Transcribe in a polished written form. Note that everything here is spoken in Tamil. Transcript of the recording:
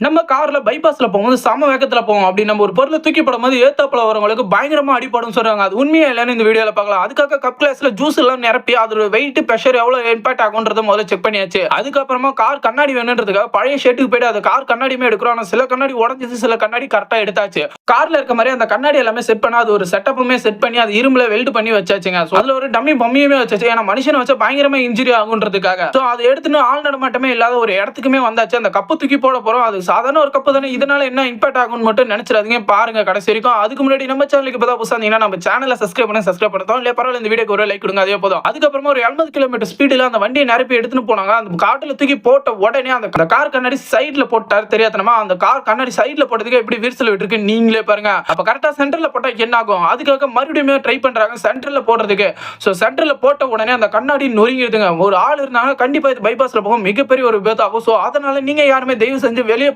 நம்ம கார்ல பைபாஸ்ல போகும்போது சம வேகத்துல போவோம். அப்படி நம்ம ஒரு பொருள தூக்கி போடும்போது ஏத்தாப்புல வரவங்களுக்கு பயங்கரமா அடிபடும்னு சொல்றாங்க. அது உண்மையா இல்லையான்னு இந்த வீடியோல பார்க்கலாம். அதுக்காக கப் கிளாஸ்ல ஜூஸ் எல்லாம் நிரப்பி அதோட வெயிட், பிரஷர் எவ்வளவு இம்பாக்ட் ஆகும்ன்றத முதல்ல செக் பண்ணியாச்சு. அதுக்கப்புறமா கார் கண்ணாடி வேணுன்றதுக்காக பழைய ஷெட்டுக்கு போயிட்டு அது கார் கண்ணாடியுமே எடுக்கிறோம். ஆனா சில கண்ணாடி உடஞ்சிச்சு, சில கண்ணாடி கரெக்டா எடுத்தாச்சு. கார்ல இருக்க மாதிரி அந்த கண்ணாடி எல்லாமே செட் பண்ணா அது ஒரு செட்டப்புமே செட் பண்ணி அது இரும்புல வெல்ட் பண்ணி வச்சாச்சுங்க. அதுல ஒரு டம்மி பம்மியுமே வச்சாச்சு. ஏன்னா மனுஷனை வச்சா பயங்கரமா இன்ஜுரி ஆகுன்றதுக்காக. சோ அதை எடுத்துன்னு ஆள் நடமாட்டமே இல்லாத ஒரு இடத்துக்குமே வந்தாச்சு. அந்த கப்பு தூக்கி போட போறோம். அது சாதாரண ஒரு கப்பு தானே, இதனால என்ன இம்பாக்ட் ஆகும்னு மட்டும் நினைச்சிடாதீங்க. பாருங்க கடைசி வரைக்கும். அதுக்கு முன்னாடி நம்ம சேனலுக்கு இப்பதான் புதுசா இருந்தீங்கன்னா நம்ம சேனலை சப்ஸ்கிரைப் பண்ணலாம். இல்ல பரவாயில்ல, இந்த வீடியோக்கு ஒரு லைக் கொடுங்க, அதே போதும். அதுக்கப்புறமா ஒரு 80 கிலோமீட்டர் ஸ்பீடுல அந்த வண்டியை நிரப்பி எடுத்துன்னு போனாங்க. அந்த காட்டுல தூக்கி போட்ட உடனே அந்த கார் கண்ணாடி சைடுல போட்டாரு. தெரியாதனமா அந்த கார் கண்ணாடி சைடுல போட்டதுக்கு எப்படி விரிசல் விட்டுருக்கு நீங்களே பாருங்க. அப்ப கரெக்டா சென்டர்ல போட்டா என்ன ஆகும்? அதுக்காக மறுபடியும் ட்ரை பண்றாங்க சென்டர்ல போடுறதுக்கு. சோ சென்டர்ல போட்ட உடனே அந்த கண்ணாடி நொறுங்கிடுதுங்க. ஒரு ஆள் இருந்தாங்க, கண்டிப்பா இது பைபாஸ்ல போகும் மிகப்பெரிய ஒரு விபத்து ஆகும். சோ அதனால நீங்க யாருமே தயவு செஞ்சு வெளியே